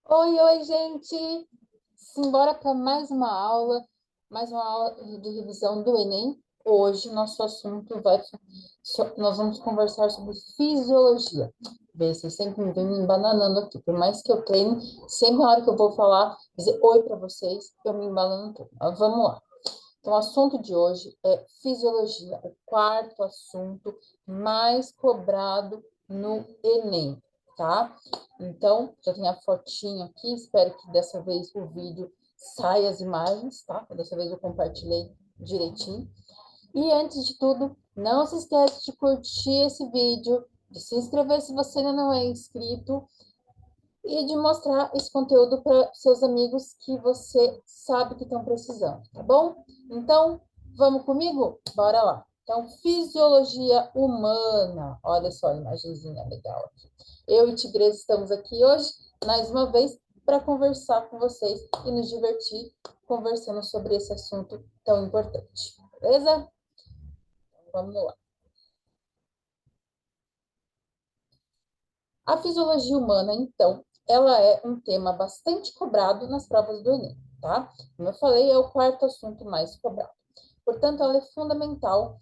Oi, oi, gente! Simbora para mais uma aula de revisão do Enem. Hoje, nosso assunto nós vamos conversar sobre fisiologia. Vê, vocês sempre me vêm me embananando aqui. Por mais que eu treine, sempre na hora que eu vou falar, dizer oi para vocês, eu me embanano tudo. Mas vamos lá. Então, o assunto de hoje é fisiologia, o quarto assunto mais cobrado no Enem, tá? Então, já tem a fotinho aqui, espero que dessa vez o vídeo saia as imagens, tá? Dessa vez eu compartilhei direitinho. E antes de tudo, não se esqueça de curtir esse vídeo, de se inscrever se você ainda não é inscrito e de mostrar esse conteúdo para seus amigos que você sabe que estão precisando, tá bom? Então, vamos comigo? Bora lá. Então, fisiologia humana. Olha só a imagenzinha legal aqui. Eu e Tigresa estamos aqui hoje, mais uma vez, para conversar com vocês e nos divertir conversando sobre esse assunto tão importante. Beleza? Então, vamos lá. A fisiologia humana, então, ela é um tema bastante cobrado nas provas do Enem, tá? Como eu falei, é o quarto assunto mais cobrado. Portanto, ela é fundamental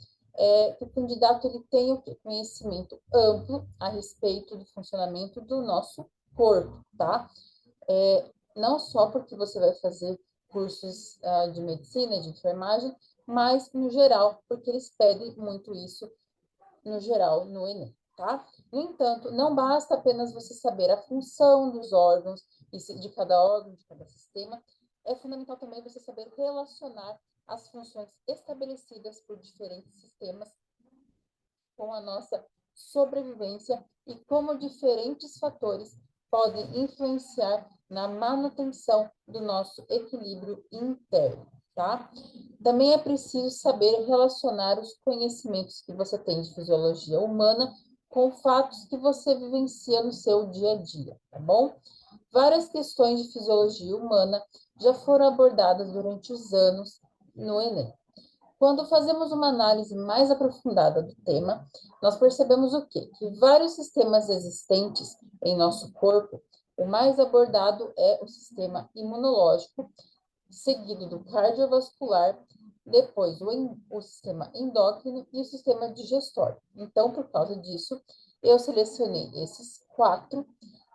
que o candidato ele tenha o quê? Conhecimento amplo a respeito do funcionamento do nosso corpo, tá? Não só porque você vai fazer cursos de medicina, de enfermagem, mas no geral, porque eles pedem muito isso no geral no Enem, tá? No entanto, não basta apenas você saber a função dos órgãos, de cada órgão, de cada sistema, é fundamental também você saber relacionar as funções estabelecidas por diferentes sistemas com a nossa sobrevivência e como diferentes fatores podem influenciar na manutenção do nosso equilíbrio interno, tá? Também é preciso saber relacionar os conhecimentos que você tem de fisiologia humana com fatos que você vivencia no seu dia a dia, tá bom? Várias questões de fisiologia humana já foram abordadas durante os anos no Enem. Quando fazemos uma análise mais aprofundada do tema, nós percebemos o quê? Que vários sistemas existentes em nosso corpo, o mais abordado é o sistema imunológico, seguido do cardiovascular, depois o sistema endócrino e o sistema digestório. Então, por causa disso, eu selecionei esses quatro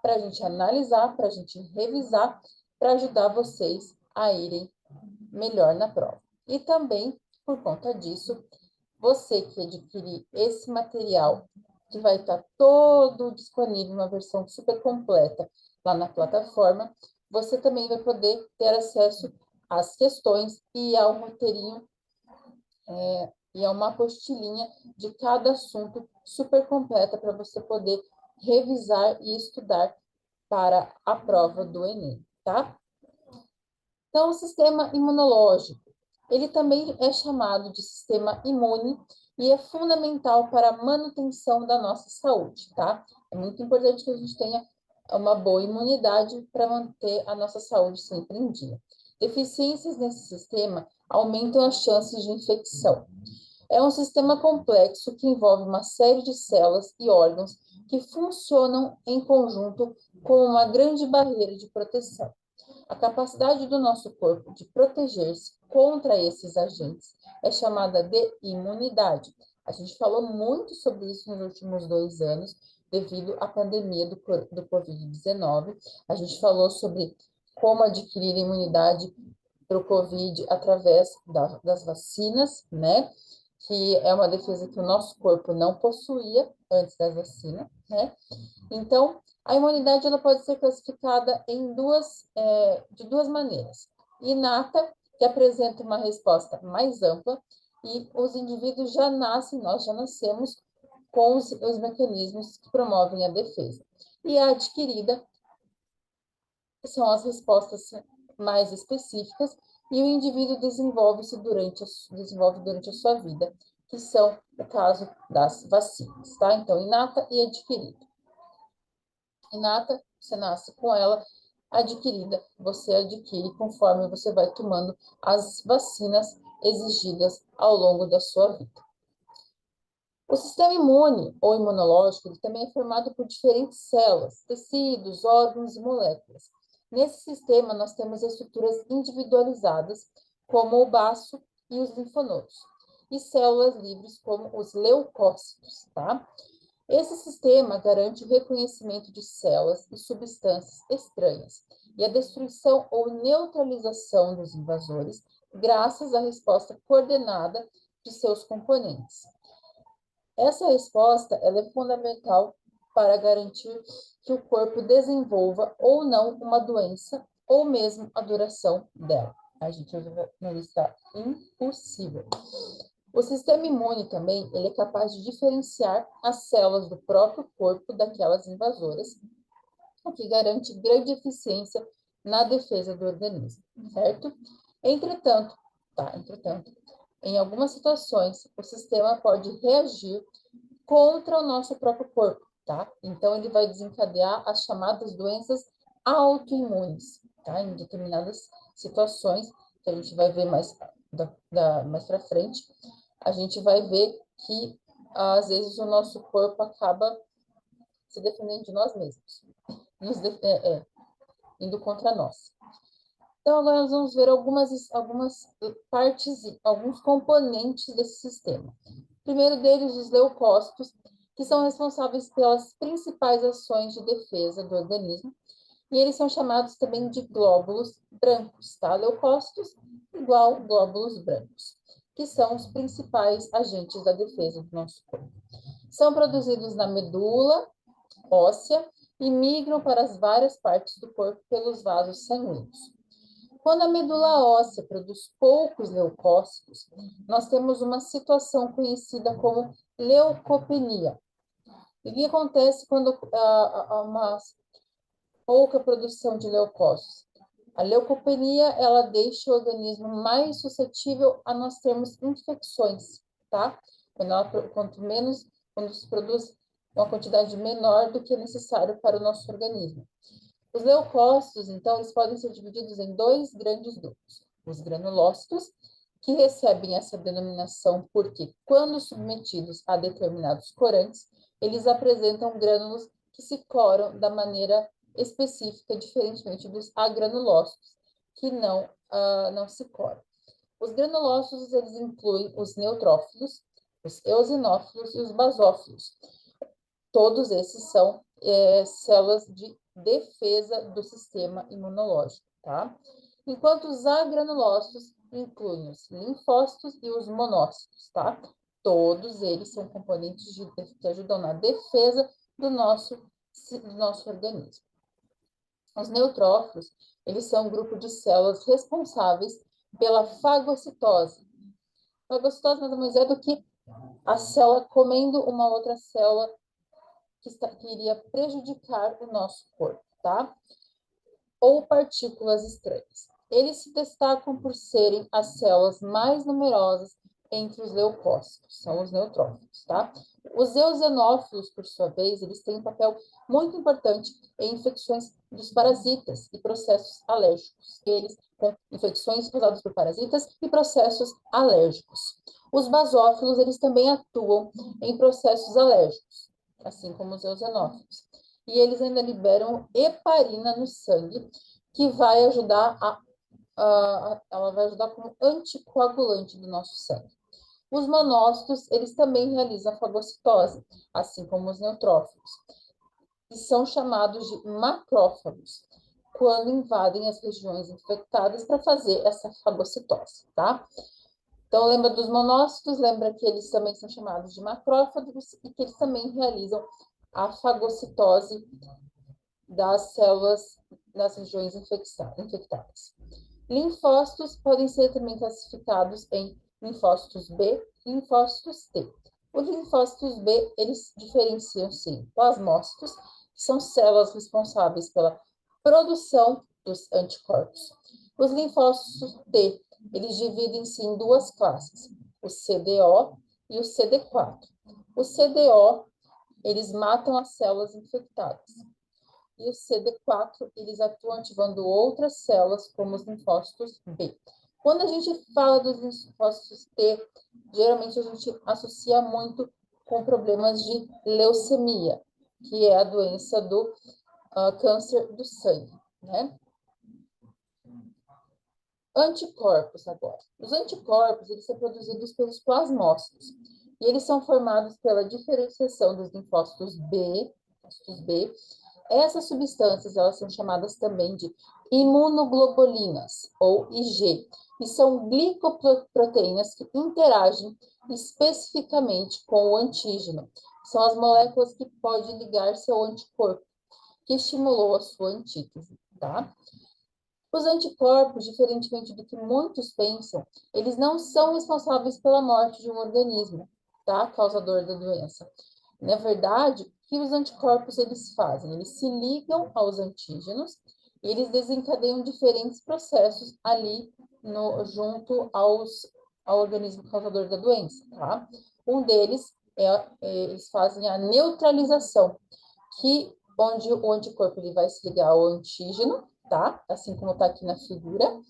para a gente analisar, para a gente revisar, para ajudar vocês a irem melhor na prova. E também, por conta disso, você que adquirir esse material, que vai estar todo disponível, uma versão super completa lá na plataforma, você também vai poder ter acesso às questões e ao roteirinho e a uma apostilinha de cada assunto super completa para você poder revisar e estudar para a prova do Enem, tá? Então, o sistema imunológico, ele também é chamado de sistema imune e é fundamental para a manutenção da nossa saúde, tá? É muito importante que a gente tenha uma boa imunidade para manter a nossa saúde sempre em dia. Deficiências nesse sistema aumentam as chances de infecção. É um sistema complexo que envolve uma série de células e órgãos que funcionam em conjunto como uma grande barreira de proteção. A capacidade do nosso corpo de proteger-se contra esses agentes é chamada de imunidade. A gente falou muito sobre isso nos últimos 2 anos, devido à pandemia do Covid-19. A gente falou sobre como adquirir imunidade para o Covid através das vacinas, né? Que é uma defesa que o nosso corpo não possuía antes da vacina, né? Então, a imunidade ela pode ser classificada de duas maneiras. Inata, que apresenta uma resposta mais ampla, e os indivíduos já nascem, nós já nascemos com os mecanismos que promovem a defesa. E a adquirida, que são as respostas mais específicas, e o indivíduo desenvolve durante a sua vida, que são o caso das vacinas, tá? Então, inata e adquirida. Inata, você nasce com ela, adquirida, você adquire conforme você vai tomando as vacinas exigidas ao longo da sua vida. O sistema imune ou imunológico ele também é formado por diferentes células, tecidos, órgãos e moléculas. Nesse sistema, nós temos estruturas individualizadas, como o baço e os linfonodos, e células livres, como os leucócitos, tá? Esse sistema garante o reconhecimento de células e substâncias estranhas e a destruição ou neutralização dos invasores, graças à resposta coordenada de seus componentes. Essa resposta ela é fundamental para garantir que o corpo desenvolva ou não uma doença ou mesmo a duração dela. A gente não está impossível. O sistema imune também ele é capaz de diferenciar as células do próprio corpo daquelas invasoras, o que garante grande eficiência na defesa do organismo, certo? Entretanto, em algumas situações, o sistema pode reagir contra o nosso próprio corpo, tá? Então, ele vai desencadear as chamadas doenças autoimunes, tá? Em determinadas situações, que a gente vai ver mais para frente, a gente vai ver que, às vezes, o nosso corpo acaba se defendendo de nós mesmos, indo contra nós. Então, agora nós vamos ver algumas partes, alguns componentes desse sistema. O primeiro deles, os leucócitos, que são responsáveis pelas principais ações de defesa do organismo, e eles são chamados também de glóbulos brancos, tá? Leucócitos igual glóbulos brancos, que são os principais agentes da defesa do nosso corpo. São produzidos na medula óssea e migram para as várias partes do corpo pelos vasos sanguíneos. Quando a medula óssea produz poucos leucócitos, nós temos uma situação conhecida como leucopenia. E o que acontece quando há uma pouca produção de leucócitos? A leucopenia, ela deixa o organismo mais suscetível a nós termos infecções, tá? Quando se produz uma quantidade menor do que é necessário para o nosso organismo. Os leucócitos, então, eles podem ser divididos em dois grandes grupos. Os granulócitos, que recebem essa denominação porque, quando submetidos a determinados corantes, eles apresentam grânulos que se coram da maneira específica, diferentemente dos agranulócitos, que não se coram. Os granulócitos, eles incluem os neutrófilos, os eosinófilos e os basófilos. Todos esses são células de defesa do sistema imunológico, tá? Enquanto os agranulócitos incluem os linfócitos e os monócitos, tá? Todos eles são componentes que ajudam na defesa do nosso organismo. Os neutrófilos, eles são um grupo de células responsáveis pela fagocitose. Fagocitose nada mais é do que a célula comendo uma outra célula que iria prejudicar o nosso corpo, tá? Ou partículas estranhas. Eles se destacam por serem as células mais numerosas entre os leucócitos, são os neutrófilos, tá? Os eosinófilos, por sua vez, eles têm um papel muito importante em infecções dos parasitas e processos alérgicos. Eles com infecções causadas por parasitas e processos alérgicos. Os basófilos, eles também atuam em processos alérgicos, assim como os eosinófilos. E eles ainda liberam heparina no sangue, que vai ajudar ela vai ajudar como anticoagulante do nosso sangue. Os monócitos, eles também realizam fagocitose, assim como os neutrófilos, e são chamados de macrófagos, quando invadem as regiões infectadas para fazer essa fagocitose, tá? Então, lembra dos monócitos, lembra que eles também são chamados de macrófagos e que eles também realizam a fagocitose das células nas regiões infectadas. Linfócitos podem ser também classificados em linfócitos B e linfócitos T. Os linfócitos B, eles diferenciam-se em plasmócitos, que são células responsáveis pela produção dos anticorpos. Os linfócitos T, eles dividem-se em duas classes, o CDO e o CD4. O CDO, eles matam as células infectadas. E o CD4, eles atuam ativando outras células, como os linfócitos B. Quando a gente fala dos linfócitos T, geralmente a gente associa muito com problemas de leucemia, que é a doença do câncer do sangue, né? Anticorpos agora. Os anticorpos, eles são produzidos pelos plasmócitos. E eles são formados pela diferenciação dos linfócitos B. Essas substâncias, elas são chamadas também de imunoglobulinas, ou IG, e são glicoproteínas que interagem especificamente com o antígeno. São as moléculas que podem ligar-se ao anticorpo, que estimulou a sua antítese, tá? Os anticorpos, diferentemente do que muitos pensam, eles não são responsáveis pela morte de um organismo, tá? Causador da doença. Na verdade, o que os anticorpos eles fazem? Eles se ligam aos antígenos e eles desencadeiam diferentes processos ali junto ao organismo causador da doença, tá? Um deles eles fazem a neutralização, onde o anticorpo ele vai se ligar ao antígeno, tá? Assim como está aqui na figura,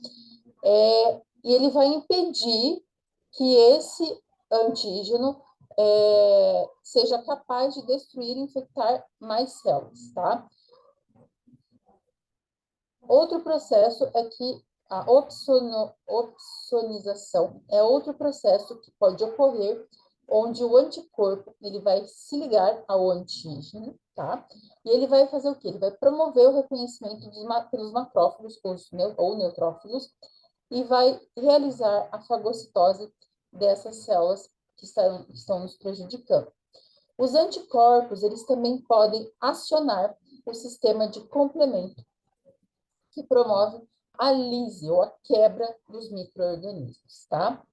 e ele vai impedir que esse antígeno seja capaz de destruir e infectar mais células, tá? Outro processo é que a opsonização é outro processo que pode ocorrer onde o anticorpo ele vai se ligar ao antígeno, tá? E ele vai fazer o quê? Ele vai promover o reconhecimento pelos macrófagos ou neutrófilos e vai realizar a fagocitose dessas células que estão nos prejudicando. Os anticorpos, eles também podem acionar o sistema de complemento, que promove a lise, ou a quebra dos micro-organismos, tá?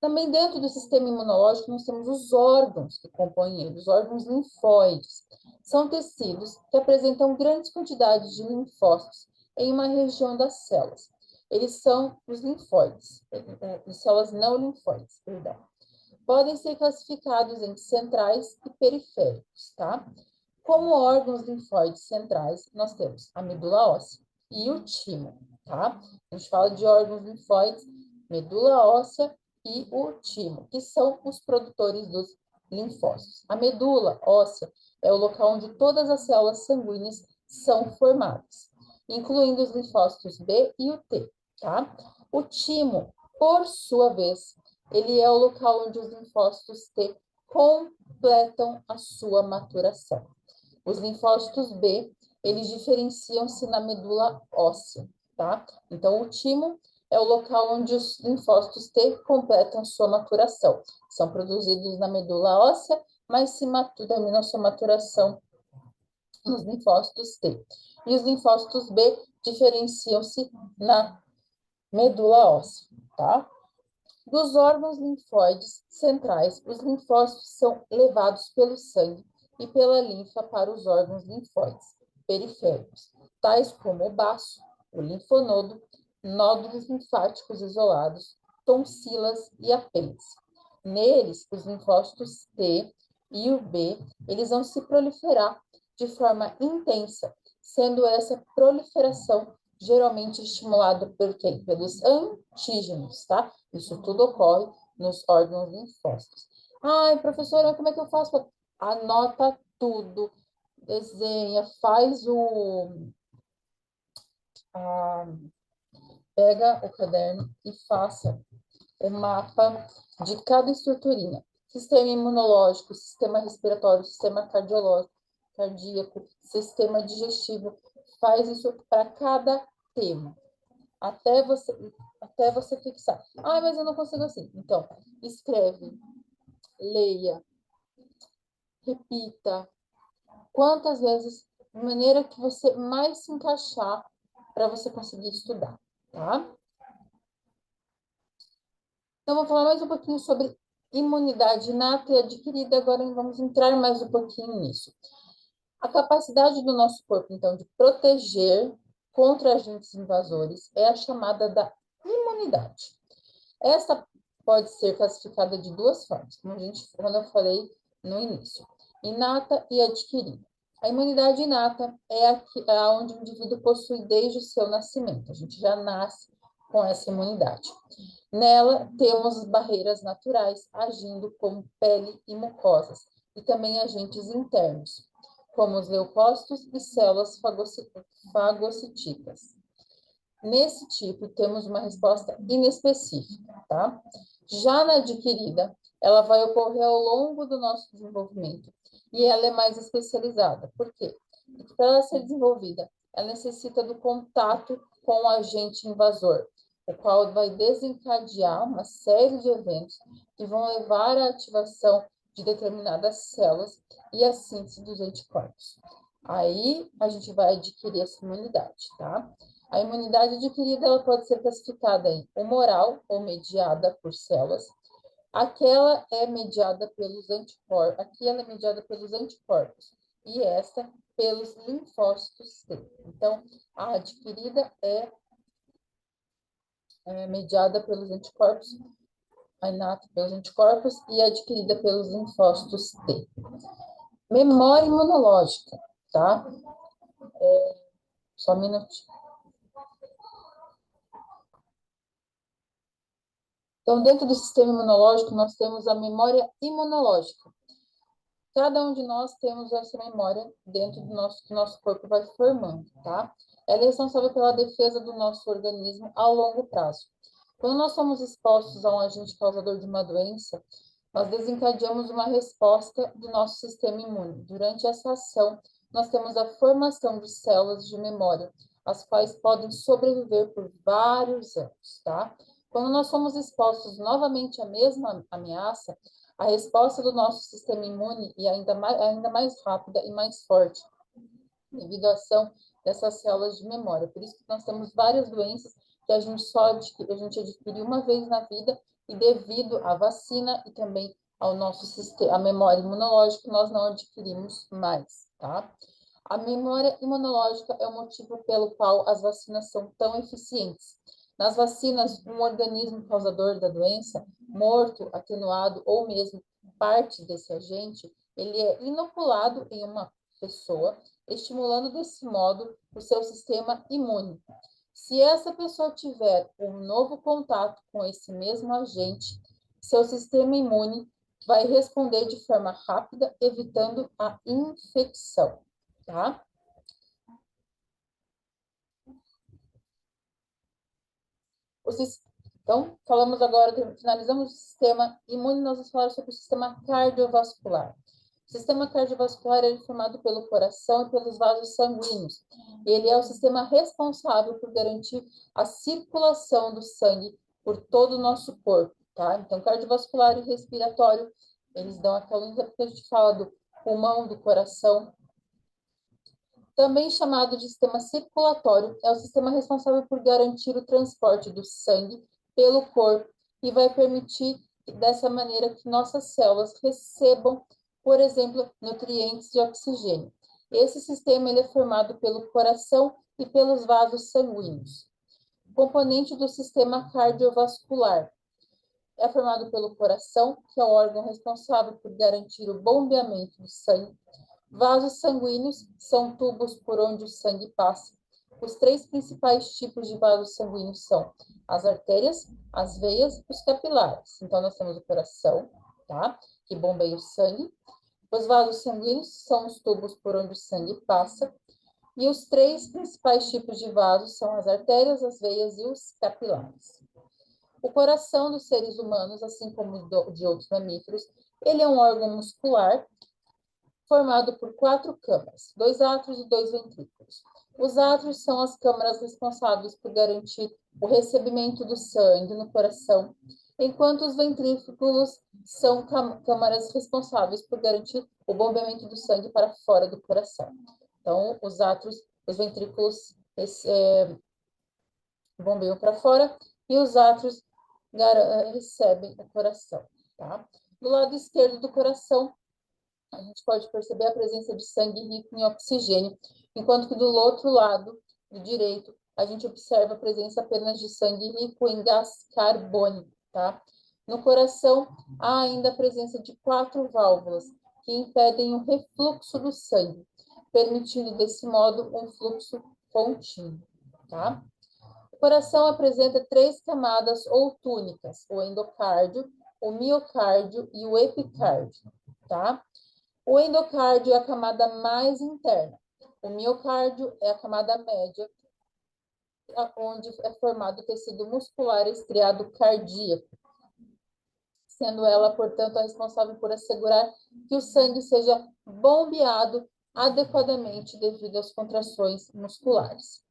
Também dentro do sistema imunológico, nós temos os órgãos que compõem ele, os órgãos linfóides. São tecidos que apresentam grandes quantidades de linfócitos em uma região das células. Eles são os linfóides, as células não linfóides, perdão. Podem ser classificados em centrais e periféricos, tá? Como órgãos linfóides centrais, nós temos a medula óssea e o timo, tá? A gente fala de órgãos linfóides, medula óssea e o timo, que são os produtores dos linfócitos. A medula óssea é o local onde todas as células sanguíneas são formadas, incluindo os linfócitos B e o T, tá? O timo, por sua vez, ele é o local onde os linfócitos T completam a sua maturação. Os linfócitos B, eles diferenciam-se na medula óssea, tá? Então, o timo é o local onde os linfócitos T completam sua maturação. São produzidos na medula óssea, mas se terminam sua maturação nos linfócitos T. E os linfócitos B diferenciam-se na medula óssea, tá? Dos órgãos linfóides centrais, os linfócitos são levados pelo sangue e pela linfa para os órgãos linfóides periféricos, tais como o baço, o linfonodo, nódulos linfáticos isolados, tonsilas e apêndice. Neles, os linfócitos T e o B, eles vão se proliferar de forma intensa, sendo essa proliferação geralmente estimulada por quem? Pelos antígenos, tá? Isso tudo ocorre nos órgãos linfócitos. Ai, professora, como é que eu faço? Anota tudo, desenha, pega o caderno e faça o mapa de cada estruturinha. Sistema imunológico, sistema respiratório, sistema cardíaco, sistema digestivo. Faz isso para cada tema, até você fixar. Ah, mas eu não consigo assim. Então, escreve, leia, repita, quantas vezes, de maneira que você mais se encaixar para você conseguir estudar, tá? Então, vou falar mais um pouquinho sobre imunidade inata e adquirida. Agora vamos entrar mais um pouquinho nisso. A capacidade do nosso corpo, então, de proteger contra agentes invasores é a chamada da imunidade. Essa pode ser classificada de duas formas, como eu falei no início, inata e adquirida. A imunidade inata é a onde o indivíduo possui desde o seu nascimento. A gente já nasce com essa imunidade. Nela, temos barreiras naturais agindo como pele e mucosas, e também agentes internos, como os leucócitos e células fagocíticas. Nesse tipo, temos uma resposta inespecífica, tá? Já na adquirida, ela vai ocorrer ao longo do nosso desenvolvimento e ela é mais especializada. Por quê? Porque para ela ser desenvolvida, ela necessita do contato com o agente invasor, o qual vai desencadear uma série de eventos que vão levar à ativação de determinadas células e a síntese dos anticorpos. Aí a gente vai adquirir essa imunidade, tá? A imunidade adquirida ela pode ser classificada em humoral ou mediada por células. Aquela é mediada pelos anticorpos, aqui ela é mediada pelos anticorpos e esta pelos linfócitos T. Então, a adquirida é mediada pelos anticorpos, a inata pelos anticorpos e adquirida pelos linfócitos T. Memória imunológica, tá? Só um minutinho. Então, dentro do sistema imunológico, nós temos a memória imunológica. Cada um de nós temos essa memória dentro do que o nosso corpo vai formando, tá? Ela é responsável pela defesa do nosso organismo a longo prazo. Quando nós somos expostos a um agente causador de uma doença, nós desencadeamos uma resposta do nosso sistema imune. Durante essa ação, nós temos a formação de células de memória, as quais podem sobreviver por vários anos, tá? Quando nós somos expostos novamente à mesma ameaça, a resposta do nosso sistema imune é ainda mais rápida e mais forte, devido à ação dessas células de memória. Por isso que nós temos várias doenças que a gente adquire uma vez na vida e devido à vacina e também ao nosso sistema, a memória imunológica, nós não adquirimos mais, tá? A memória imunológica é o motivo pelo qual as vacinas são tão eficientes. Nas vacinas, um organismo causador da doença, morto, atenuado ou mesmo parte desse agente, ele é inoculado em uma pessoa, estimulando desse modo o seu sistema imune. Se essa pessoa tiver um novo contato com esse mesmo agente, seu sistema imune vai responder de forma rápida, evitando a infecção, tá? Então, falamos agora, finalizamos o sistema imune, nós vamos falar sobre o sistema cardiovascular. O sistema cardiovascular é formado pelo coração e pelos vasos sanguíneos. Ele é o sistema responsável por garantir a circulação do sangue por todo o nosso corpo, tá? Então, cardiovascular e respiratório, eles dão aquela unidade que a gente fala do pulmão, do coração. Também chamado de sistema circulatório, é o sistema responsável por garantir o transporte do sangue pelo corpo e vai permitir, dessa maneira, que nossas células recebam, por exemplo, nutrientes e oxigênio. Esse sistema ele é formado pelo coração e pelos vasos sanguíneos. O componente do sistema cardiovascular é formado pelo coração, que é o órgão responsável por garantir o bombeamento do sangue. Vasos sanguíneos são tubos por onde o sangue passa. Os três principais tipos de vasos sanguíneos são as artérias, as veias e os capilares. Então, nós temos o coração, tá? Que bombeia o sangue. Os vasos sanguíneos são os tubos por onde o sangue passa. E os três principais tipos de vasos são as artérias, as veias e os capilares. O coração dos seres humanos, assim como de outros mamíferos, ele é um órgão muscular formado por 4 câmaras, 2 átrios e 2 ventrículos. Os átrios são as câmaras responsáveis por garantir o recebimento do sangue no coração, enquanto os ventrículos são câmaras responsáveis por garantir o bombeamento do sangue para fora do coração. Então, os átrios, os ventrículos bombeiam para fora e os átrios recebem o coração, tá? Do lado esquerdo do coração, a gente pode perceber a presença de sangue rico em oxigênio, enquanto que do outro lado, do direito, a gente observa a presença apenas de sangue rico em gás carbônico, tá? No coração, há ainda a presença de 4 válvulas que impedem o refluxo do sangue, permitindo desse modo um fluxo contínuo, tá? O coração apresenta 3 camadas ou túnicas, o endocárdio, o miocárdio e o epicárdio, tá? O endocárdio é a camada mais interna. O miocárdio é a camada média, onde é formado o tecido muscular estriado cardíaco, sendo ela, portanto, a responsável por assegurar que o sangue seja bombeado adequadamente devido às contrações musculares.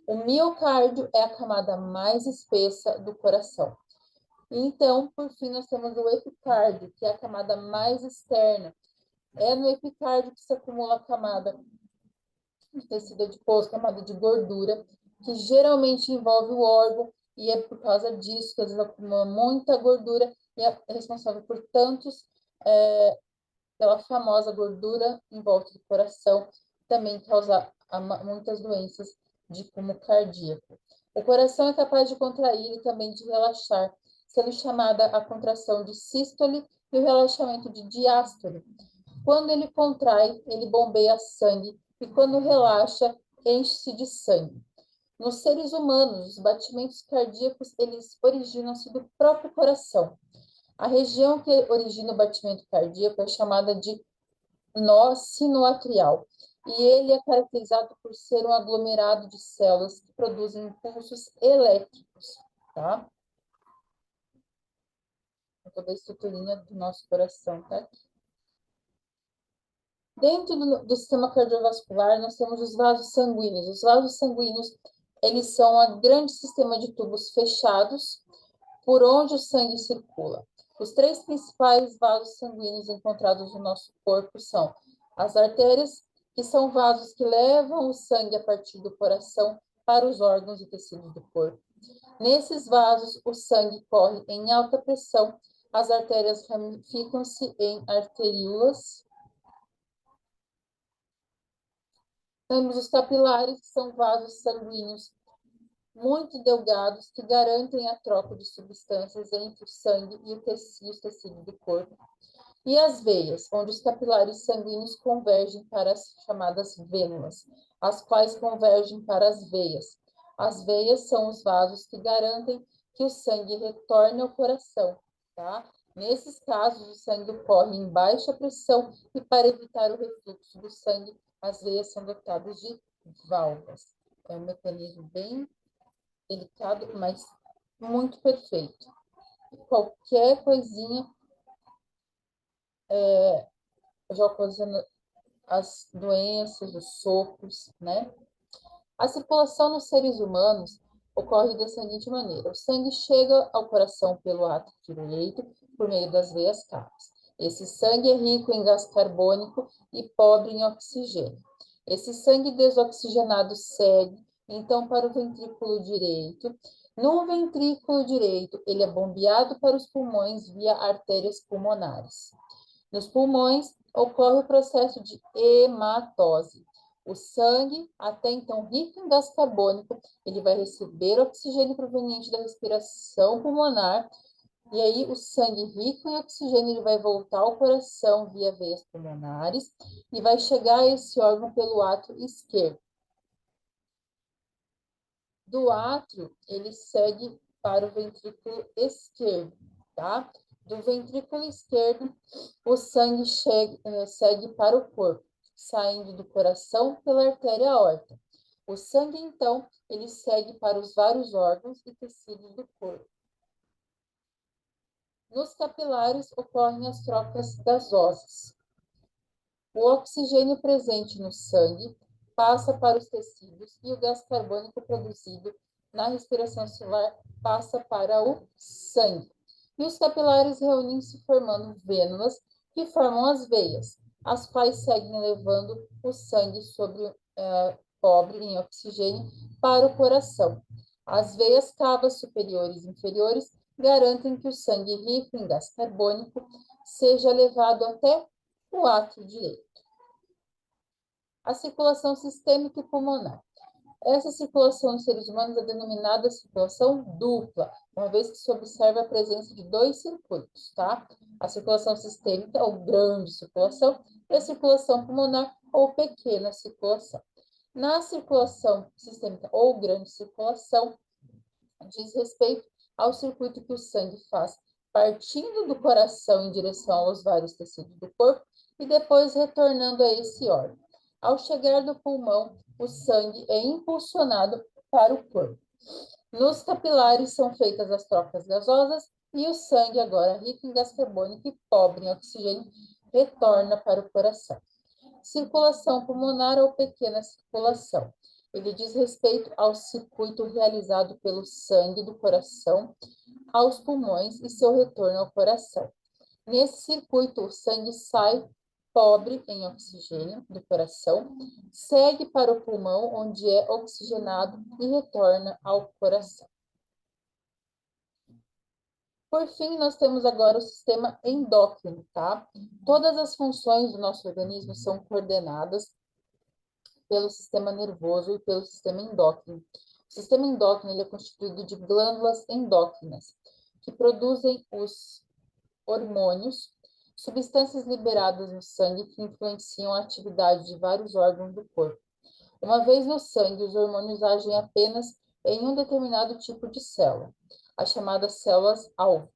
O miocárdio é a camada mais espessa do coração. Então, por fim, nós temos o epicárdio, que é a camada mais externa. É no epicárdio que se acumula a camada de tecido adiposo, camada de gordura, que geralmente envolve o órgão, e é por causa disso que eles acumulam muita gordura e é responsável por tantos, pela famosa gordura em volta do coração, também causa muitas doenças de cunho cardíaco. O coração é capaz de contrair e também de relaxar, sendo chamada a contração de sístole e o relaxamento de diástole. Quando ele contrai, ele bombeia sangue e quando relaxa, enche-se de sangue. Nos seres humanos, os batimentos cardíacos, eles originam-se do próprio coração. A região que origina o batimento cardíaco é chamada de nó sinoatrial, e ele é caracterizado por ser um aglomerado de células que produzem impulsos elétricos, tá? Toda a estruturinha do nosso coração, tá? Dentro do sistema cardiovascular, nós temos os vasos sanguíneos. Os vasos sanguíneos, eles são um grande sistema de tubos fechados por onde o sangue circula. Os três principais vasos sanguíneos encontrados no nosso corpo são as artérias, que são vasos que levam o sangue a partir do coração para os órgãos e tecidos do corpo. Nesses vasos, o sangue corre em alta pressão, as artérias ramificam-se em arteríolas. Temos os capilares, que são vasos sanguíneos muito delgados que garantem a troca de substâncias entre o sangue e os tecidos do corpo. E as veias, onde os capilares sanguíneos convergem para as chamadas vênulas, as quais convergem para as veias. As veias são os vasos que garantem que o sangue retorne ao coração, tá? Nesses casos, o sangue corre em baixa pressão e para evitar o refluxo do sangue, as veias são dotadas de válvulas. É um mecanismo bem delicado, mas muito perfeito. Qualquer coisinha já ocasiona as doenças, os sopros, né? A circulação nos seres humanos ocorre da seguinte maneira: o sangue chega ao coração pelo átrio direito, por meio das veias cavas. Esse sangue é rico em gás carbônico e pobre em oxigênio. Esse sangue desoxigenado segue, então, para o ventrículo direito. No ventrículo direito, ele é bombeado para os pulmões via artérias pulmonares. Nos pulmões, ocorre o processo de hematose. O sangue, até então rico em gás carbônico, ele vai receber oxigênio proveniente da respiração pulmonar, e aí o sangue rico em oxigênio ele vai voltar ao coração via veias pulmonares e vai chegar a esse órgão pelo átrio esquerdo. Do átrio, ele segue para o ventrículo esquerdo, tá? Do ventrículo esquerdo, o sangue segue para o corpo, saindo do coração pela artéria aorta. O sangue, então, ele segue para os vários órgãos e tecidos do corpo. Nos capilares ocorrem as trocas gasosas. O oxigênio presente no sangue passa para os tecidos e o gás carbônico produzido na respiração celular passa para o sangue. E os capilares reúnem-se formando vênulas que formam as veias, as quais seguem levando o sangue pobre em oxigênio para o coração. As veias cavas superiores e inferiores garantem que o sangue rico em gás carbônico seja levado até o átrio direito. A circulação sistêmica e pulmonar. Essa circulação nos seres humanos é denominada circulação dupla, uma vez que se observa a presença de dois circuitos, tá? A circulação sistêmica, ou grande circulação, e a circulação pulmonar, ou pequena circulação. Na circulação sistêmica, ou grande circulação, diz respeito ao circuito que o sangue faz partindo do coração em direção aos vários tecidos do corpo e depois retornando a esse órgão. Ao chegar do pulmão, o sangue é impulsionado para o corpo. Nos capilares são feitas as trocas gasosas e o sangue, agora rico em gás carbônico e pobre em oxigênio, retorna para o coração. Circulação pulmonar ou pequena circulação. Ele diz respeito ao circuito realizado pelo sangue do coração aos pulmões e seu retorno ao coração. Nesse circuito, o sangue sai pobre em oxigênio do coração, segue para o pulmão, onde é oxigenado e retorna ao coração. Por fim, nós temos agora o sistema endócrino, tá? Todas as funções do nosso organismo são coordenadas pelo sistema nervoso e pelo sistema endócrino. O sistema endócrino ele é constituído de glândulas endócrinas, que produzem os hormônios, substâncias liberadas no sangue que influenciam a atividade de vários órgãos do corpo. Uma vez no sangue, os hormônios agem apenas em um determinado tipo de célula, as chamadas células-alvo.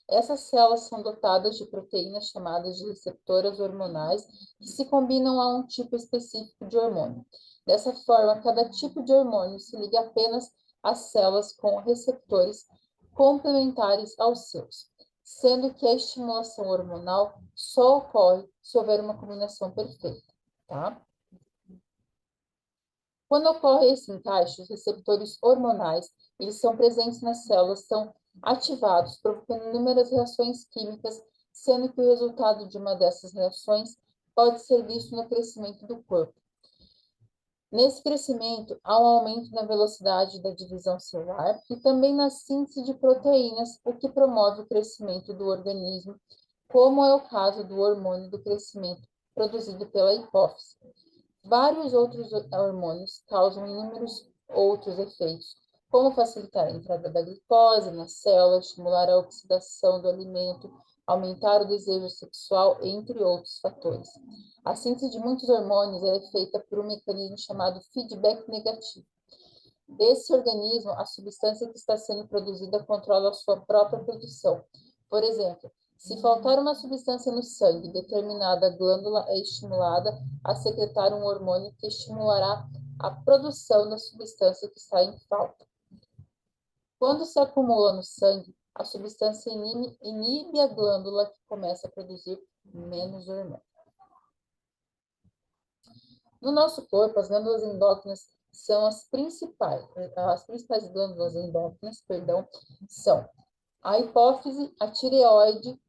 Essas células são dotadas de proteínas chamadas de receptoras hormonais que se combinam a um tipo específico de hormônio. Dessa forma, cada tipo de hormônio se liga apenas às células com receptores complementares aos seus, sendo que a estimulação hormonal só ocorre se houver uma combinação perfeita, tá? Quando ocorre esse encaixe, os receptores hormonais, eles são presentes nas células, são ativados, provocando inúmeras reações químicas, sendo que o resultado de uma dessas reações pode ser visto no crescimento do corpo. Nesse crescimento, há um aumento na velocidade da divisão celular e também na síntese de proteínas, o que promove o crescimento do organismo, como é o caso do hormônio do crescimento produzido pela hipófise. Vários outros hormônios causam inúmeros outros efeitos, como facilitar a entrada da glicose nas células, estimular a oxidação do alimento, aumentar o desejo sexual, entre outros fatores. A síntese de muitos hormônios é feita por um mecanismo chamado feedback negativo. Desse organismo, a substância que está sendo produzida controla a sua própria produção. Por exemplo, se faltar uma substância no sangue, determinada glândula é estimulada a secretar um hormônio que estimulará a produção da substância que está em falta. Quando se acumula no sangue, a substância inibe a glândula que começa a produzir menos hormônio. No nosso corpo, as glândulas endócrinas são as principais glândulas endócrinas, são a hipófise, a tireoide,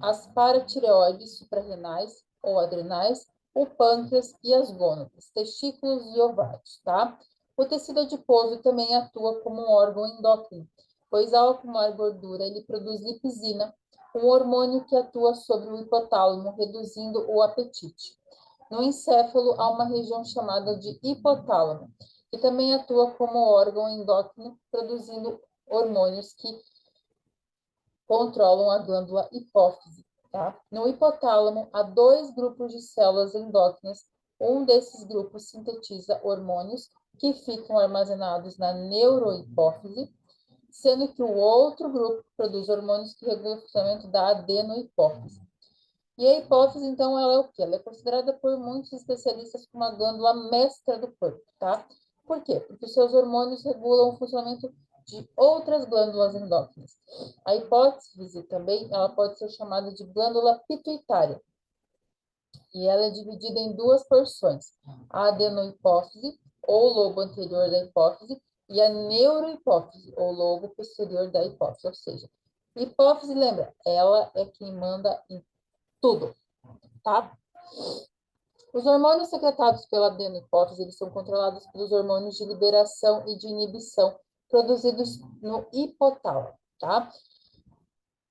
as paratireoides suprarrenais ou adrenais, o pâncreas e as gônadas, testículos e ovários, tá? O tecido adiposo também atua como um órgão endócrino, pois ao acumular gordura, ele produz lipizina, um hormônio que atua sobre o hipotálamo, reduzindo o apetite. No encéfalo, há uma região chamada de hipotálamo, que também atua como órgão endócrino, produzindo hormônios que controlam a glândula hipófise. Tá? No hipotálamo, há dois grupos de células endócrinas. Um desses grupos sintetiza hormônios que ficam armazenados na neurohipófise, sendo que o outro grupo produz hormônios que regulam o funcionamento da adenohipófise. E a hipófise, então, ela é o quê? Ela é considerada por muitos especialistas como a glândula mestra do corpo, tá? Por quê? Porque os seus hormônios regulam o funcionamento de outras glândulas endócrinas. A hipófise também, ela pode ser chamada de glândula pituitária. E ela é dividida em duas porções, a adenohipófise, ou lobo anterior da hipófise, e a neurohipófise, ou lobo posterior da hipófise. Ou seja, hipófise, lembra, ela é quem manda em tudo, tá? Os hormônios secretados pela adenohipófise, eles são controlados pelos hormônios de liberação e de inibição produzidos no hipotálamo, tá?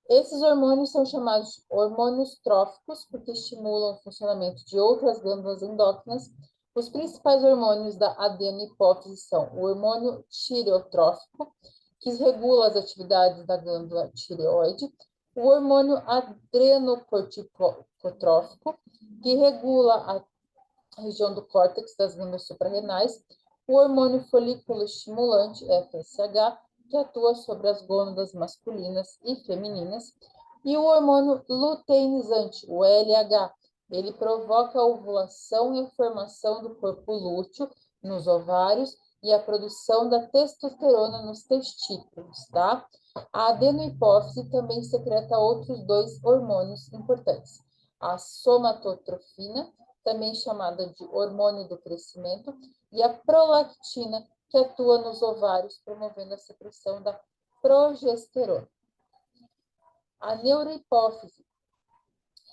Esses hormônios são chamados de hormônios tróficos, porque estimulam o funcionamento de outras glândulas endócrinas. Os principais hormônios da adenohipófise são o hormônio tireotrófico, que regula as atividades da glândula tireoide, o hormônio adrenocorticotrófico, que regula a região do córtex das glândulas suprarrenais, o hormônio folículo estimulante, FSH, que atua sobre as gônadas masculinas e femininas, e o hormônio luteinizante, o LH, Ele provoca a ovulação e a formação do corpo lúteo nos ovários e a produção da testosterona nos testículos, tá? A adenohipófise também secreta outros dois hormônios importantes. A somatotrofina, também chamada de hormônio do crescimento, e a prolactina, que atua nos ovários, promovendo a secreção da progesterona. A neurohipófise,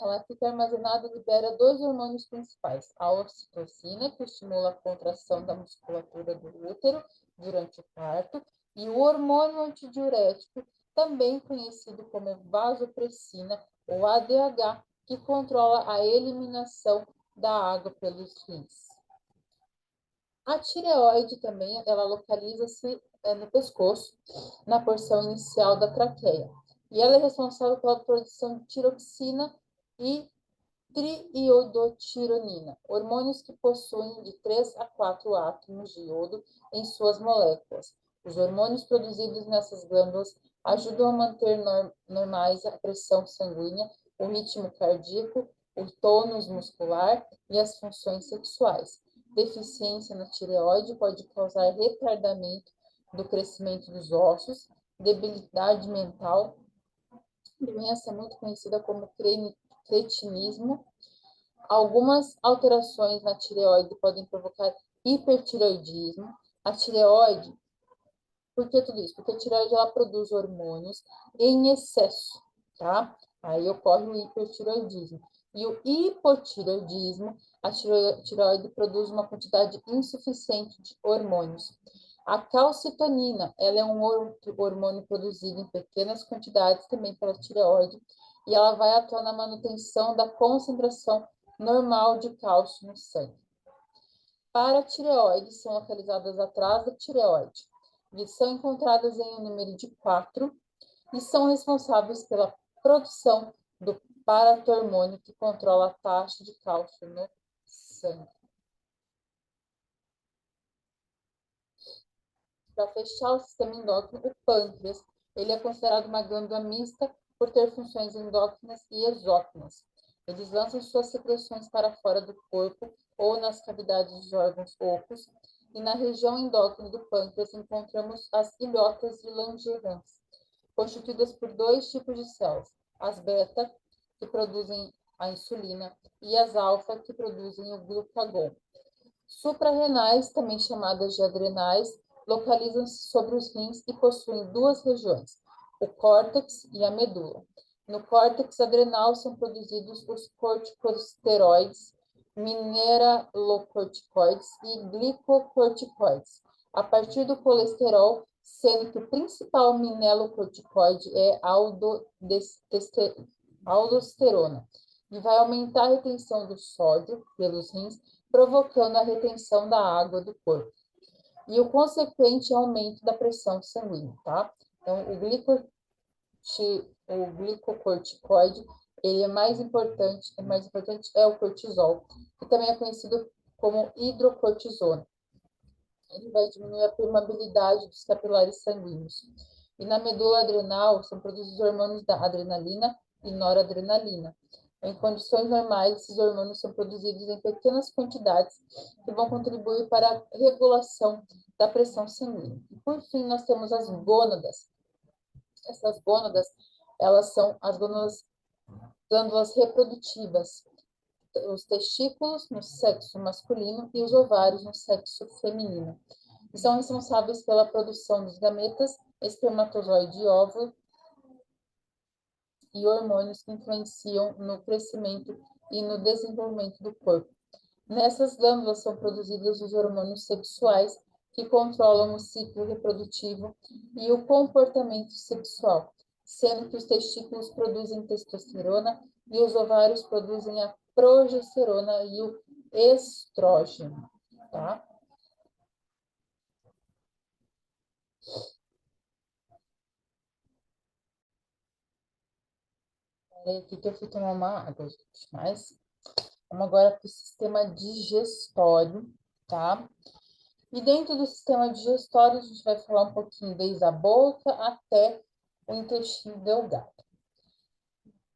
ela fica armazenada e libera dois hormônios principais, a ocitocina, que estimula a contração da musculatura do útero durante o parto, e o hormônio antidiurético, também conhecido como vasopressina, ou ADH, que controla a eliminação da água pelos rins. A tireoide também, ela localiza-se no pescoço, na porção inicial da traqueia. E ela é responsável pela produção de tiroxina e triiodotironina, hormônios que possuem de 3 a 4 átomos de iodo em suas moléculas. Os hormônios produzidos nessas glândulas ajudam a manter normais a pressão sanguínea, o ritmo cardíaco, o tônus muscular e as funções sexuais. Deficiência na tireoide pode causar retardamento do crescimento dos ossos, debilidade mental, doença muito conhecida como cretinismo. Algumas alterações na tireoide podem provocar hipertireoidismo. A tireoide, por que tudo isso? Porque a tireoide ela produz hormônios em excesso, tá? Aí ocorre o hipertireoidismo. E o hipotireoidismo, a tireoide produz uma quantidade insuficiente de hormônios. A calcitonina, ela é um outro hormônio produzido em pequenas quantidades também pela tireoide, e ela vai atuar na manutenção da concentração normal de cálcio no sangue. Paratireoides são localizadas atrás da tireoide e são encontradas em um número de 4 e são responsáveis pela produção do paratormônio que controla a taxa de cálcio no sangue. Para fechar o sistema endócrino, o pâncreas, ele é considerado uma glândula mista por ter funções endócrinas e exócrinas. Eles lançam suas secreções para fora do corpo ou nas cavidades dos órgãos ocos, e na região endócrina do pâncreas encontramos as ilhotas de Langerhans, constituídas por dois tipos de células, as beta, que produzem a insulina, e as alfa, que produzem o glucagon. Suprarrenais, também chamadas de adrenais, localizam-se sobre os rins e possuem duas regiões, o córtex e a medula. No córtex adrenal são produzidos os corticosteroides, mineralocorticoides e glicocorticoides, a partir do colesterol, sendo que o principal mineralocorticoide é a aldosterona, e vai aumentar a retenção do sódio pelos rins, provocando a retenção da água do corpo e o consequente aumento da pressão sanguínea, tá? Então, o glicocorticoide, ele é mais importante é o cortisol, que também é conhecido como hidrocortisona. Ele vai diminuir a permeabilidade dos capilares sanguíneos. E na medula adrenal são produzidos hormônios da adrenalina e noradrenalina. Em condições normais, esses hormônios são produzidos em pequenas quantidades que vão contribuir para a regulação da pressão sanguínea. E, por fim, nós temos as gônadas. Essas gônadas, elas são as glândulas reprodutivas, os testículos no sexo masculino e os ovários no sexo feminino. E são responsáveis pela produção dos gametas, espermatozoide e óvulo, e hormônios que influenciam no crescimento e no desenvolvimento do corpo. Nessas glândulas são produzidos os hormônios sexuais, que controlam o ciclo reprodutivo e o comportamento sexual, sendo que os testículos produzem testosterona e os ovários produzem a progesterona e o estrógeno, tá? Aqui que eu fui tomar uma água, gente, mas vamos agora para o sistema digestório, tá? E dentro do sistema digestório, a gente vai falar um pouquinho desde a boca até o intestino delgado.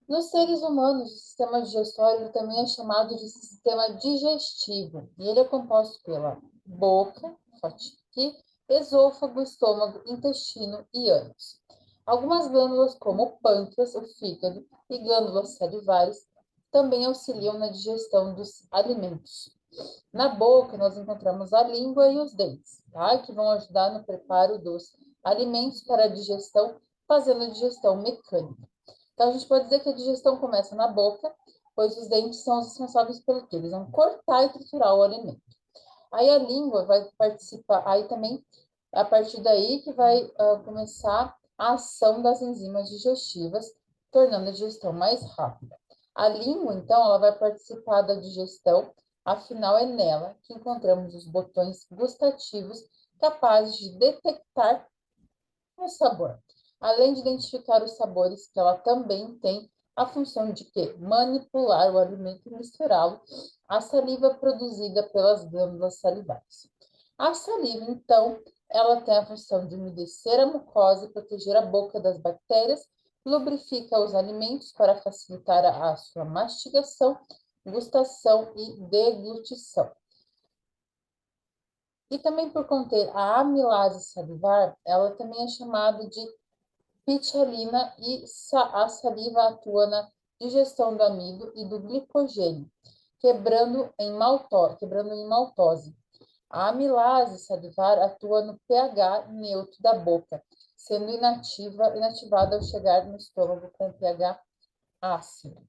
Nos seres humanos, o sistema digestório também é chamado de sistema digestivo, e ele é composto pela boca, que esôfago, estômago, intestino e ânus. Algumas glândulas, como o pâncreas, o fígado e glândulas salivares, também auxiliam na digestão dos alimentos. Na boca, nós encontramos a língua e os dentes, tá? Que vão ajudar no preparo dos alimentos para a digestão, fazendo a digestão mecânica. Então, a gente pode dizer que a digestão começa na boca, pois os dentes são os responsáveis pelo quê? Eles vão cortar e triturar o alimento. Aí a língua vai participar, aí também é a partir daí que vai começar a ação das enzimas digestivas, tornando a digestão mais rápida. A língua, então, ela vai participar da digestão, afinal é nela que encontramos os botões gustativos capazes de detectar o sabor. Além de identificar os sabores, que ela também tem a função de quê? Manipular o alimento e misturá-lo à saliva produzida pelas glândulas salivares. A saliva, então, ela tem a função de umedecer a mucosa e proteger a boca das bactérias, lubrifica os alimentos para facilitar a sua mastigação, gustação e deglutição. E também por conter a amilase salivar, ela também é chamada de pitialina e a saliva atua na digestão do amido e do glicogênio, quebrando em maltose. A amilase salivar atua no pH neutro da boca, sendo inativada ao chegar no estômago com pH ácido.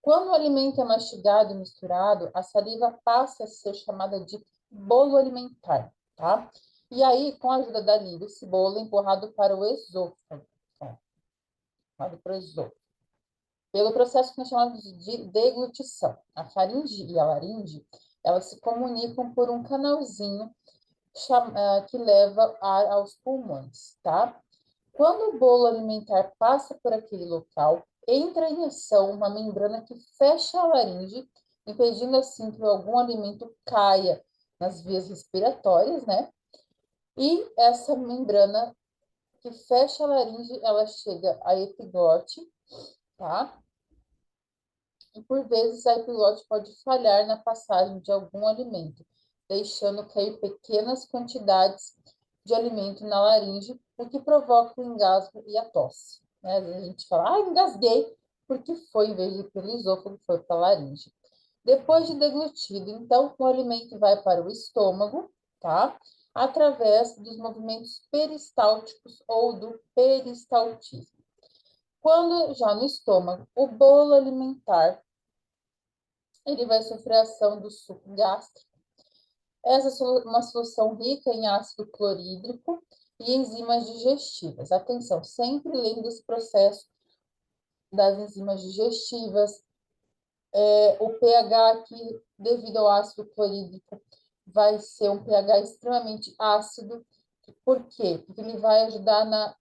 Quando o alimento é mastigado e misturado, a saliva passa a ser chamada de bolo alimentar, tá? E aí, com a ajuda da língua, esse bolo é empurrado para o esôfago, tá? Empurrado para o esôfago. Pelo processo que nós chamamos de deglutição. A faringe e a laringe, elas se comunicam por um canalzinho que leva ar aos pulmões, tá? Quando o bolo alimentar passa por aquele local, entra em ação uma membrana que fecha a laringe, impedindo assim que algum alimento caia nas vias respiratórias, né? E essa membrana que fecha a laringe, ela chega à epiglote, tá? E por vezes a epiglote pode falhar na passagem de algum alimento, deixando cair pequenas quantidades de alimento na laringe, o que provoca o engasgo e a tosse. Né? Às vezes a gente fala, engasguei, porque foi, em vez de ir pelo esôfago, foi para a laringe. Depois de deglutido, então, o alimento vai para o estômago, tá? Através dos movimentos peristálticos ou do peristaltismo. Quando já no estômago, o bolo alimentar ele vai sofrer a ação do suco gástrico. Essa é uma solução rica em ácido clorídrico e enzimas digestivas. Atenção, sempre lendo esse processo das enzimas digestivas. O pH aqui, devido ao ácido clorídrico, vai ser um pH extremamente ácido. Por quê? Porque ele vai ajudar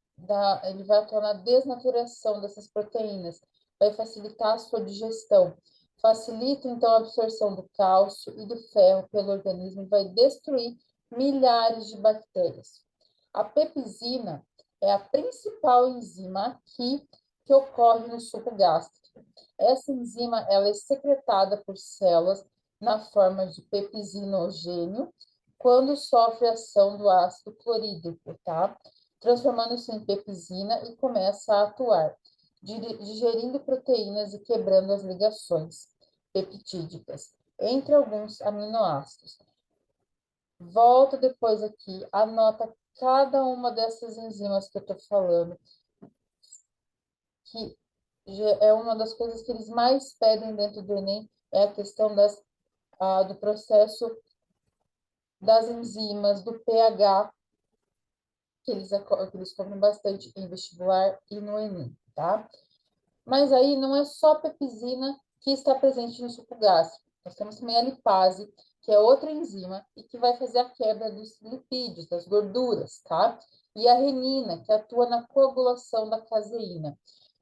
ele vai atuar na desnaturação dessas proteínas, vai facilitar a sua digestão. Facilita, então, a absorção do cálcio e do ferro pelo organismo e vai destruir milhares de bactérias. A pepsina é a principal enzima aqui que ocorre no suco gástrico. Essa enzima ela é secretada por células na forma de pepsinogênio quando sofre a ação do ácido clorídrico, tá? Transformando-se em pepsina e começa a atuar, digerindo proteínas e quebrando as ligações peptídicas entre alguns aminoácidos. Volta depois aqui, anota cada uma dessas enzimas que eu estou falando, que é uma das coisas que eles mais pedem dentro do Enem, é a questão do processo das enzimas, do pH, que eles cobram bastante em vestibular e no Enem, tá? Mas aí não é só a pepsina que está presente no suco gástrico. Nós temos também a lipase, que é outra enzima e que vai fazer a quebra dos lipídios, das gorduras, tá? E a renina, que atua na coagulação da caseína.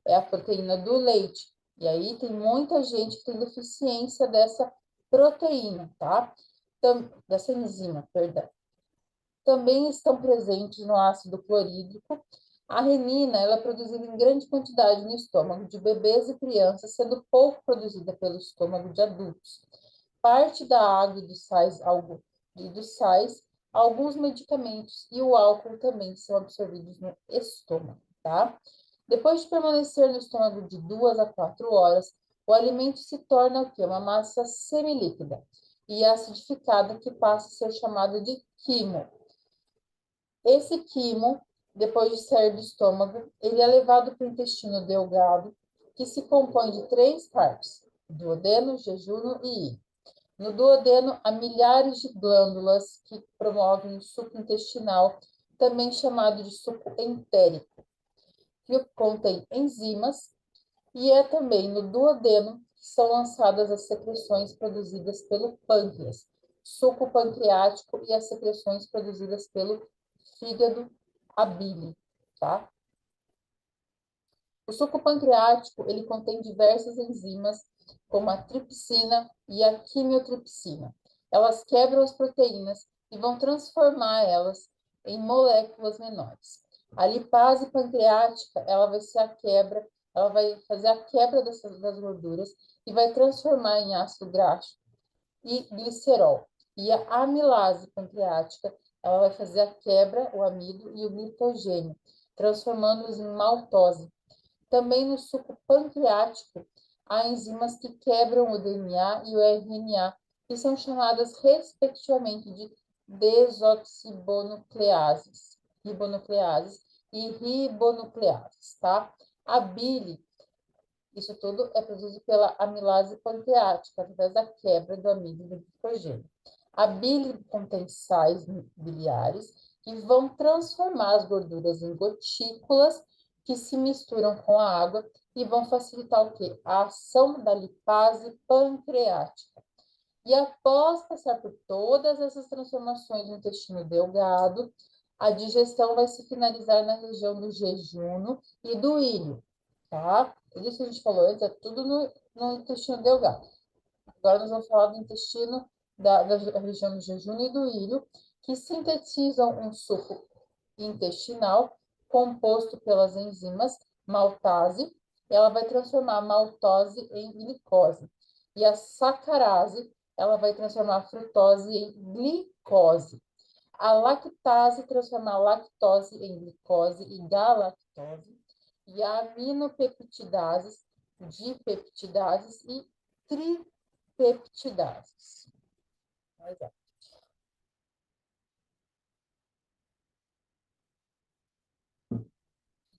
É a proteína do leite. E aí tem muita gente que tem deficiência dessa proteína, tá? Dessa enzima, perdão. Também estão presentes no ácido clorídrico A renina, ela é produzida em grande quantidade no estômago de bebês e crianças, sendo pouco produzida pelo estômago de adultos. Parte da água e dos sais, alguns medicamentos e o álcool também são absorvidos no estômago, tá? Depois de permanecer no estômago de 2 a 4 horas, o alimento se torna o quê? Uma massa semilíquida e acidificada que passa a ser chamada de quimo. Esse quimo, depois de sair do estômago, ele é levado para o intestino delgado, que se compõe de 3 partes: duodeno, jejunum e íleon. No duodeno, há milhares de glândulas que promovem o suco intestinal, também chamado de suco entérico, que contém enzimas, e é também no duodeno que são lançadas as secreções produzidas pelo pâncreas, suco pancreático e as secreções produzidas pelo fígado, a bile, tá? O suco pancreático, ele contém diversas enzimas, como a tripsina e a quimiotripsina. Elas quebram as proteínas e vão transformar elas em moléculas menores. A lipase pancreática, ela vai ser a quebra, ela vai fazer a quebra das gorduras e vai transformar em ácido graxo e glicerol. E a amilase pancreática, ela vai fazer a quebra, o amido e o glicogênio, transformando-os em maltose. Também no suco pancreático, há enzimas que quebram o DNA e o RNA, que são chamadas, respectivamente, de ribonucleases e ribonucleases, tá? A bile, isso tudo é produzido pela amilase pancreática, através da quebra do amido e do glicogênio. A bile contém sais biliares que vão transformar as gorduras em gotículas que se misturam com a água e vão facilitar o quê? A ação da lipase pancreática. E após passar por todas essas transformações no intestino delgado, a digestão vai se finalizar na região do jejunum e do íleo, tá? Tudo isso que a gente falou antes é tudo no intestino delgado. Agora nós vamos falar do intestino, da região do jejunum e do íleo, que sintetizam um suco intestinal composto pelas enzimas maltase. Ela vai transformar a maltose em glicose. E a sacarase, ela vai transformar a frutose em glicose. A lactase transforma a lactose em glicose e galactose. E a aminopeptidases, dipeptidases e tripeptidases.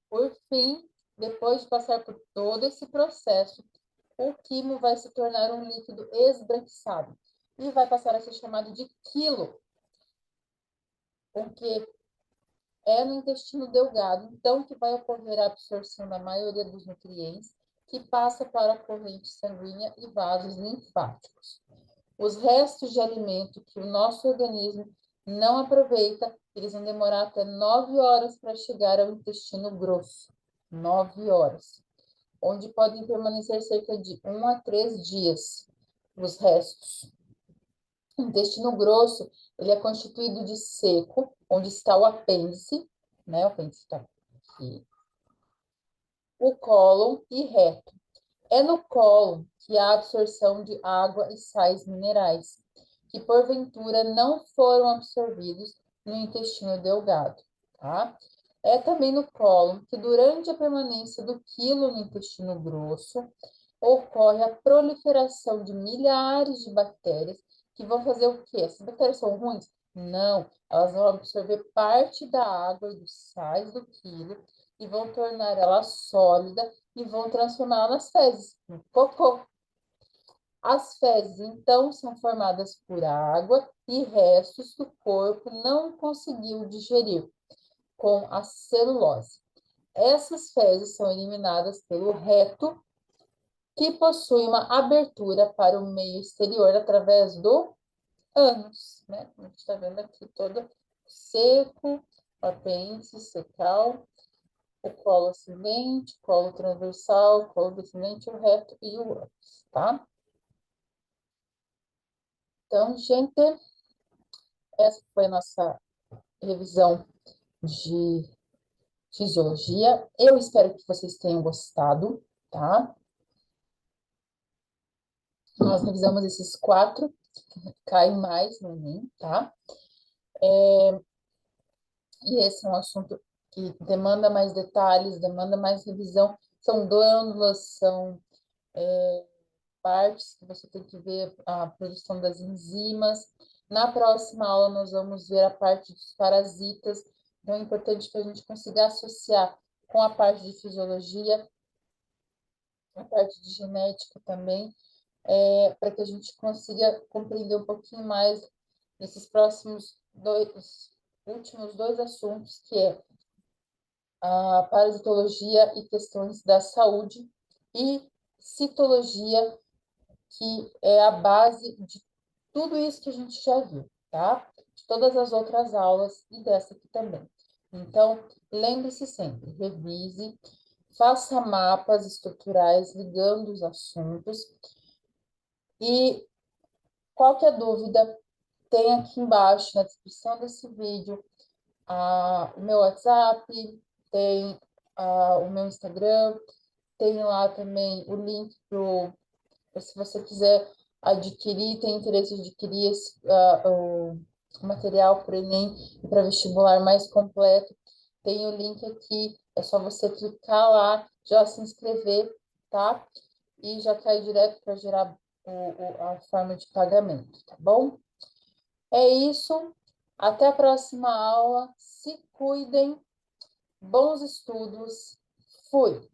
Por fim, depois de passar por todo esse processo, o quimo vai se tornar um líquido esbranquiçado e vai passar a ser chamado de quilo, porque é no intestino delgado, então, que vai ocorrer a absorção da maioria dos nutrientes, que passa para a corrente sanguínea e vasos linfáticos. Os restos de alimento que o nosso organismo não aproveita, eles vão demorar até 9 horas para chegar ao intestino grosso. 9 horas. Onde podem permanecer cerca de 1 a 3 dias, os restos. O intestino grosso, ele é constituído de seco, onde está o apêndice, né? O apêndice está aqui. O cólon e reto. É no cólon que há absorção de água e sais minerais, que porventura não foram absorvidos no intestino delgado, tá? É também no cólon que, durante a permanência do quilo no intestino grosso, ocorre a proliferação de milhares de bactérias que vão fazer o quê? Essas bactérias são ruins? Não, elas vão absorver parte da água e dos sais do quilo e vão tornar ela sólida e vão transformá-la nas fezes, no cocô. As fezes, então, são formadas por água e restos que o corpo não conseguiu digerir, com a celulose. Essas fezes são eliminadas pelo reto, que possui uma abertura para o meio exterior através do ânus, né? A gente está vendo aqui todo seco, o apêndice secal, o colo ascendente, colo transversal, colo descendente, o reto e o ânus, tá? Então, gente, essa foi a nossa revisão de Fisiologia. Eu espero que vocês tenham gostado, tá? Nós revisamos esses 4, caem mais no Enem, tá? E esse é um assunto que demanda mais detalhes, demanda mais revisão. São glândulas, são partes que você tem que ver a produção das enzimas. Na próxima aula, nós vamos ver a parte dos parasitas. Então, é importante que a gente consiga associar com a parte de fisiologia, a parte de genética também, para que a gente consiga compreender um pouquinho mais nesses últimos dois assuntos, que é a parasitologia e questões da saúde, e citologia, que é a base de tudo isso que a gente já viu, tá? De todas as outras aulas e dessa aqui também. Então, lembre-se sempre, revise, faça mapas estruturais ligando os assuntos e qualquer dúvida, tem aqui embaixo na descrição desse vídeo o meu WhatsApp, tem o meu Instagram, tem lá também o link se você quiser adquirir, tem interesse em adquirir o material para o Enem e para vestibular mais completo, tem o link aqui, é só você clicar lá, já se inscrever, tá? E já cair direto para gerar a forma de pagamento, tá bom? É isso, até a próxima aula, se cuidem, bons estudos, fui!